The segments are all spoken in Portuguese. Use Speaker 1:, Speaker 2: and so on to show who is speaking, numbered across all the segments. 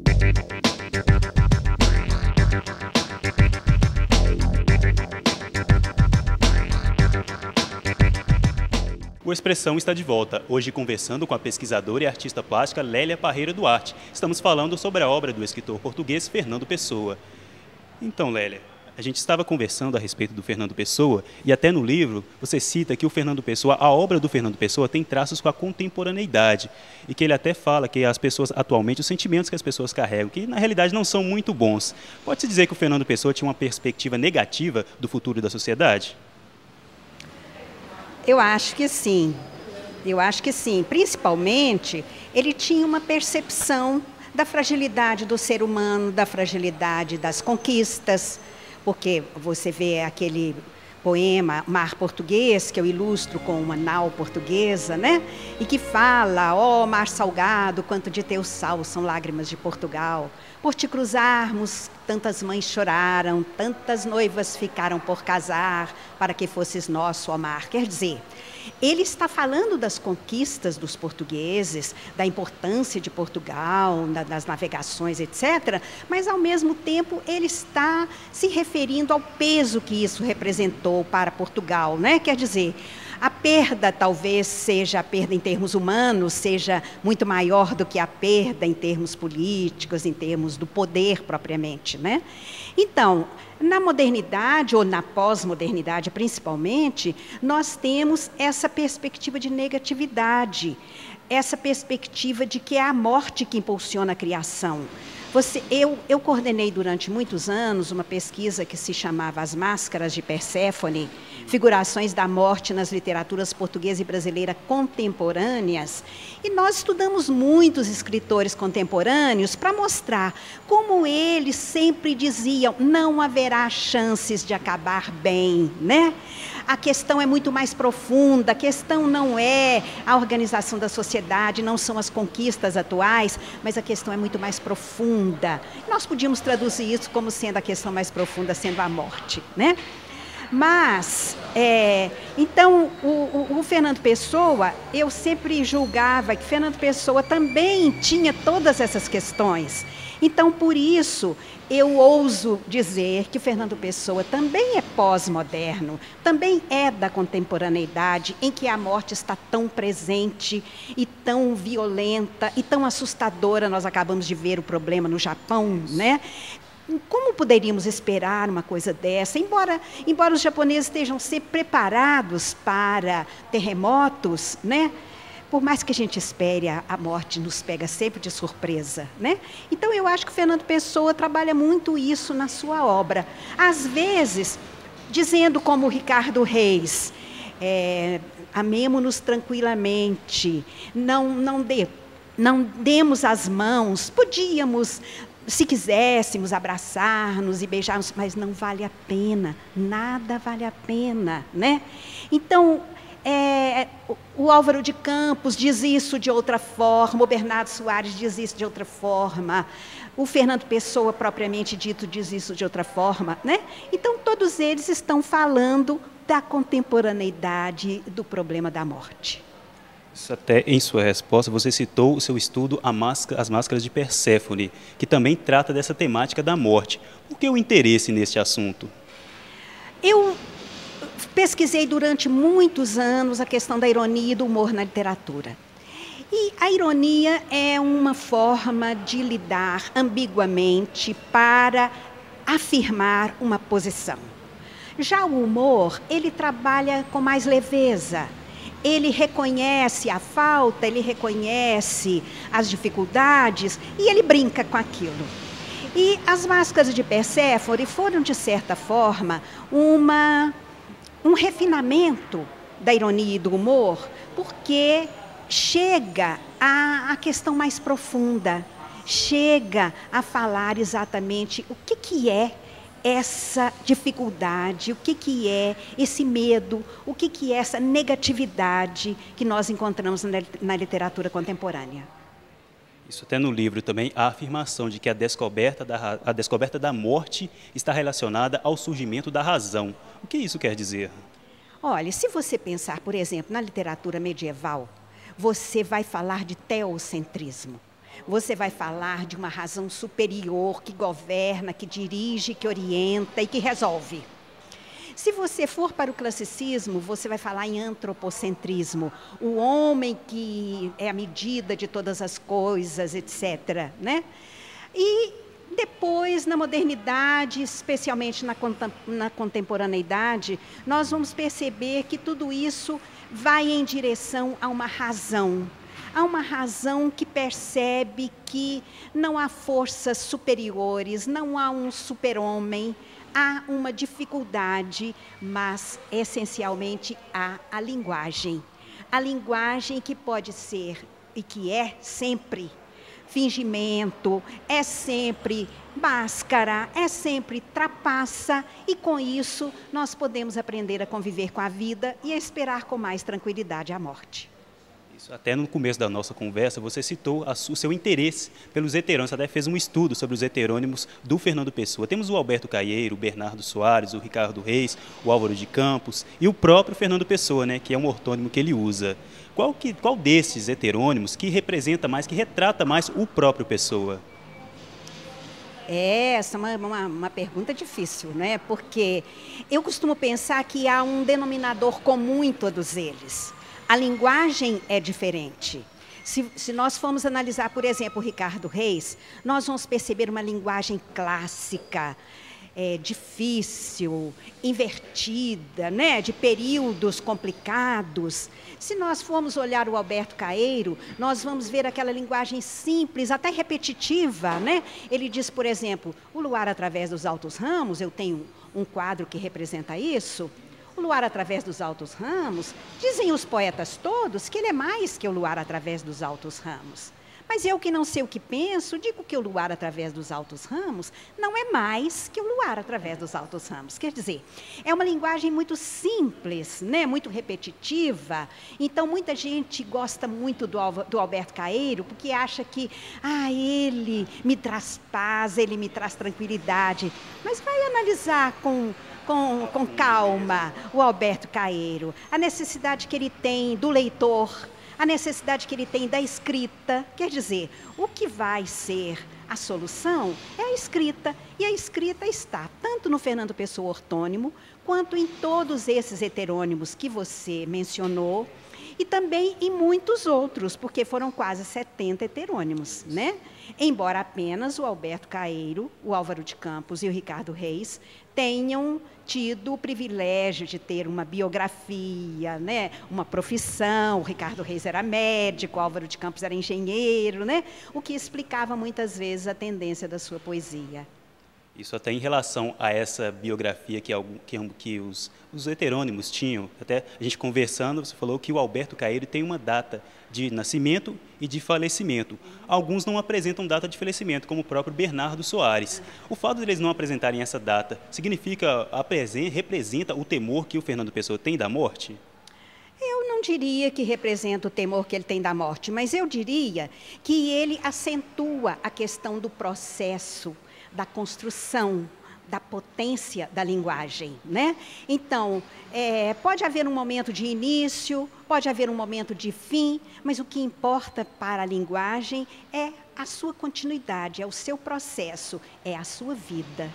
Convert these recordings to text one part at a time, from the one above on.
Speaker 1: O Expressão está de volta, hoje conversando com a pesquisadora e artista plástica Lélia Parreira Duarte. Estamos falando sobre a obra do escritor português Fernando Pessoa. Então, Lélia, a gente estava conversando a respeito do Fernando Pessoa e até no livro você cita que o Fernando Pessoa, a obra do Fernando Pessoa tem traços com a contemporaneidade e que ele até fala que as pessoas atualmente, os sentimentos que as pessoas carregam, que na realidade não são muito bons. Pode-se dizer que o Fernando Pessoa tinha uma perspectiva negativa do futuro da sociedade?
Speaker 2: Eu acho que sim. Principalmente, ele tinha uma percepção da fragilidade do ser humano, da fragilidade das conquistas, porque você vê aquele poema Mar Português, que eu ilustro com uma nau portuguesa, né? E que fala, ó mar salgado, quanto de teu sal são lágrimas de Portugal. Por te cruzarmos, tantas mães choraram, tantas noivas ficaram por casar, para que fosses nosso, ó mar. Quer dizer, ele está falando das conquistas dos portugueses, da importância de Portugal, das navegações, etc., mas, ao mesmo tempo, ele está se referindo ao peso que isso representou para Portugal, né? Quer dizer, a perda talvez seja a perda em termos humanos, seja muito maior do que a perda em termos políticos, em termos do poder propriamente, né? Então, na modernidade ou na pós-modernidade principalmente, nós temos essa perspectiva de negatividade, essa perspectiva de que é a morte que impulsiona a criação. Eu coordenei durante muitos anos uma pesquisa que se chamava As Máscaras de Perséfone, figurações da morte nas literaturas portuguesa e brasileira contemporâneas, e nós estudamos muitos escritores contemporâneos para mostrar como eles sempre diziam, não haverá chances de acabar bem, né? A questão é muito mais profunda, a questão não é a organização da sociedade, não são as conquistas atuais, mas a questão é muito mais profunda. Nós podíamos traduzir isso como sendo a questão mais profunda, sendo a morte, né? Mas, então, o Fernando Pessoa, eu sempre julgava que Fernando Pessoa também tinha todas essas questões. Então, por isso, eu ouso dizer que o Fernando Pessoa também é pós-moderno, também é da contemporaneidade, em que a morte está tão presente e tão violenta e tão assustadora. Nós acabamos de ver o problema no Japão, né? Como poderíamos esperar uma coisa dessa? Embora os japoneses estejam sempre preparados para terremotos, né? Por mais que a gente espere, a morte nos pega sempre de surpresa, né? Então, eu acho que o Fernando Pessoa trabalha muito isso na sua obra. Às vezes, dizendo como o Ricardo Reis, amemo-nos tranquilamente, não demos as mãos, podíamos, se quiséssemos, abraçar-nos e beijar-nos, mas não vale a pena, nada vale a pena, né? Então, o Álvaro de Campos diz isso de outra forma, o Bernardo Soares diz isso de outra forma, o Fernando Pessoa, propriamente dito, diz isso de outra forma, né? Então, todos eles estão falando da contemporaneidade do problema da morte.
Speaker 1: Isso até em sua resposta, você citou o seu estudo As Máscaras de Perséfone, que também trata dessa temática da morte. Por que o interesse neste assunto?
Speaker 2: Eu pesquisei durante muitos anos a questão da ironia e do humor na literatura. E a ironia é uma forma de lidar ambiguamente para afirmar uma posição. Já o humor, ele trabalha com mais leveza. Ele reconhece a falta, ele reconhece as dificuldades e ele brinca com aquilo. E As Máscaras de Perséfone foram, de certa forma, um refinamento da ironia e do humor, porque chega à questão mais profunda, chega a falar exatamente o que é essa dificuldade, o que é esse medo, o que é essa negatividade que nós encontramos na literatura contemporânea.
Speaker 1: Isso até no livro também, a afirmação de que a descoberta da morte está relacionada ao surgimento da razão. O que isso quer dizer?
Speaker 2: Olha, se você pensar, por exemplo, na literatura medieval, você vai falar de teocentrismo. Você vai falar de uma razão superior que governa, que dirige, que orienta e que resolve. Se você for para o classicismo, você vai falar em antropocentrismo, o homem que é a medida de todas as coisas, etc., né? E depois, na modernidade, especialmente na contemporaneidade, nós vamos perceber que tudo isso vai em direção a uma razão. Há uma razão que percebe que não há forças superiores, não há um super-homem, há uma dificuldade, mas essencialmente há a linguagem. A linguagem que pode ser e que é sempre fingimento, é sempre máscara, é sempre trapaça, e com isso nós podemos aprender a conviver com a vida e a esperar com mais tranquilidade a morte.
Speaker 1: Isso, até no começo da nossa conversa, você citou o seu interesse pelos heterônimos, até fez um estudo sobre os heterônimos do Fernando Pessoa. Temos o Alberto Caeiro, o Bernardo Soares, o Ricardo Reis, o Álvaro de Campos e o próprio Fernando Pessoa, né, que é um ortônimo que ele usa. Qual desses heterônimos que representa mais, que retrata mais o próprio Pessoa?
Speaker 2: Essa é uma pergunta difícil, né? Porque eu costumo pensar que há um denominador comum em todos eles. A linguagem é diferente. Se nós formos analisar, por exemplo, o Ricardo Reis, nós vamos perceber uma linguagem clássica, difícil, invertida, né? De períodos complicados. Se nós formos olhar o Alberto Caeiro, nós vamos ver aquela linguagem simples, até repetitiva, né? Ele diz, por exemplo, o luar através dos altos ramos, eu tenho um quadro que representa isso. O luar através dos altos ramos, dizem os poetas todos que ele é mais que o luar através dos altos ramos. Mas eu que não sei o que penso, digo que o luar através dos altos ramos não é mais que o luar através dos altos ramos. Quer dizer, é uma linguagem muito simples, né? Muito repetitiva. Então, muita gente gosta muito do Alberto Caeiro porque acha que ele me traz paz, ele me traz tranquilidade. Mas vai analisar com calma o Alberto Caeiro, a necessidade que ele tem do leitor, a necessidade que ele tem da escrita. Quer dizer, o que vai ser a solução é a escrita, e a escrita está tanto no Fernando Pessoa ortônimo, quanto em todos esses heterônimos que você mencionou, e também em muitos outros, porque foram quase 70 heterônimos, né? Embora apenas o Alberto Caeiro, o Álvaro de Campos e o Ricardo Reis tenham tido o privilégio de ter uma biografia, né? Uma profissão. O Ricardo Reis era médico, o Álvaro de Campos era engenheiro, né? O que explicava muitas vezes a tendência da sua poesia.
Speaker 1: Isso até em relação a essa biografia que os heterônimos tinham. Até a gente conversando, você falou que o Alberto Caeiro tem uma data de nascimento e de falecimento. Alguns não apresentam data de falecimento, como o próprio Bernardo Soares. O fato de eles não apresentarem essa data representa o temor que o Fernando Pessoa tem da morte?
Speaker 2: Eu não diria que representa o temor que ele tem da morte, mas eu diria que ele acentua a questão do processo, da construção, da potência da linguagem, né? Então, pode haver um momento de início, pode haver um momento de fim, mas o que importa para a linguagem é a sua continuidade, é o seu processo, é a sua vida.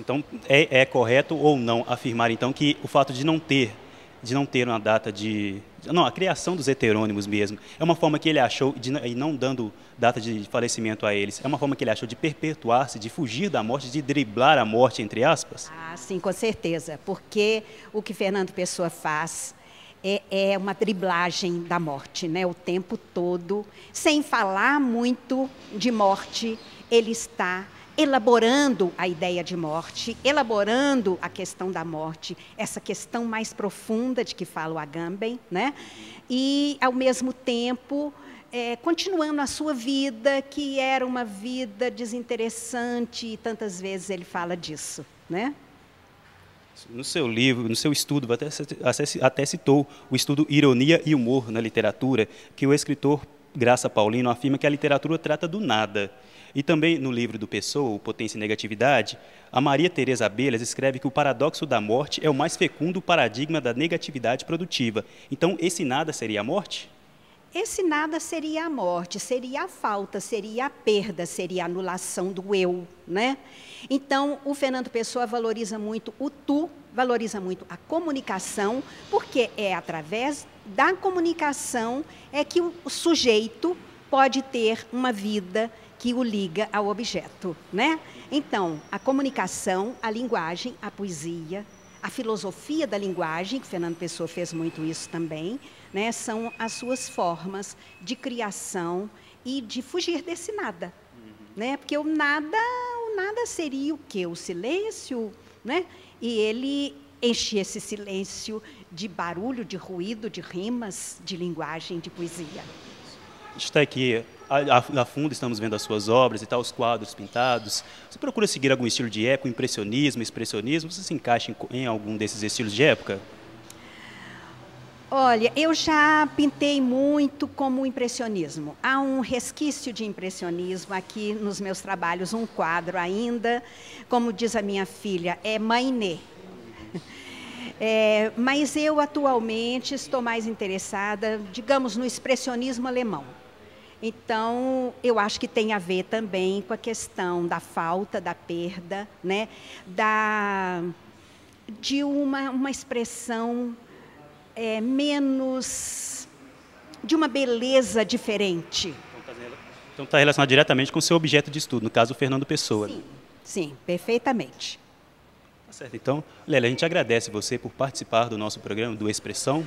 Speaker 1: Então, é correto ou não afirmar, então, que o fato de não ter uma data a criação dos heterônimos mesmo, é uma forma que ele achou, e não dando data de falecimento a eles, é uma forma que ele achou de perpetuar-se, de fugir da morte, de driblar a morte, entre aspas?
Speaker 2: Ah, sim, com certeza, porque o que Fernando Pessoa faz é uma driblagem da morte, né? O tempo todo, sem falar muito de morte, ele está elaborando a ideia de morte, elaborando a questão da morte, essa questão mais profunda de que fala o Agamben, né? E, ao mesmo tempo, continuando a sua vida, que era uma vida desinteressante, e tantas vezes ele fala disso, né?
Speaker 1: No seu livro, no seu estudo, até citou o estudo Ironia e Humor na Literatura, que o escritor Graça Paulino afirma que a literatura trata do nada. E também no livro do Pessoa, Potência e Negatividade, a Maria Teresa Abelhas escreve que o paradoxo da morte é o mais fecundo paradigma da negatividade produtiva. Então, esse nada seria a morte?
Speaker 2: Esse nada seria a morte, seria a falta, seria a perda, seria a anulação do eu, né? Então, o Fernando Pessoa valoriza muito o tu, valoriza muito a comunicação, porque é através da comunicação é que o sujeito pode ter uma vida que o liga ao objeto, né? Então, a comunicação, a linguagem, a poesia, a filosofia da linguagem, que Fernando Pessoa fez muito isso também, né, são as suas formas de criação e de fugir desse nada. Né? Porque o nada seria o quê? O silêncio, né? E ele enchia esse silêncio de barulho, de ruído, de rimas, de linguagem, de poesia.
Speaker 1: A gente está aqui, a fundo estamos vendo as suas obras e tal, os quadros pintados. Você procura seguir algum estilo de época, impressionismo, expressionismo? Você se encaixa em algum desses estilos de época?
Speaker 2: Olha, eu já pintei muito como impressionismo. Há um resquício de impressionismo aqui nos meus trabalhos, um quadro ainda, como diz a minha filha, é mainê. Mas eu atualmente estou mais interessada, digamos, no expressionismo alemão. Então, eu acho que tem a ver também com a questão da falta, da perda, né? De uma expressão menos, de uma beleza diferente.
Speaker 1: Então está relacionado diretamente com o seu objeto de estudo, no caso o Fernando Pessoa.
Speaker 2: Sim, sim, perfeitamente.
Speaker 1: Tá certo. Então, Lélia, a gente agradece você por participar do nosso programa, do Expressão.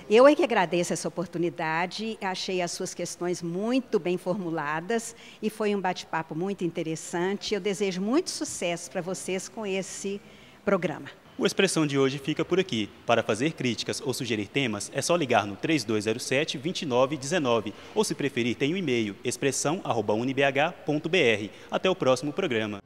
Speaker 2: Eu é que agradeço essa oportunidade, achei as suas questões muito bem formuladas e foi um bate-papo muito interessante. Eu desejo muito sucesso para vocês com esse programa.
Speaker 1: O Expressão de hoje fica por aqui. Para fazer críticas ou sugerir temas, é só ligar no 3207-2919 ou, se preferir, tem o e-mail expressão@unibh.br. Até o próximo programa.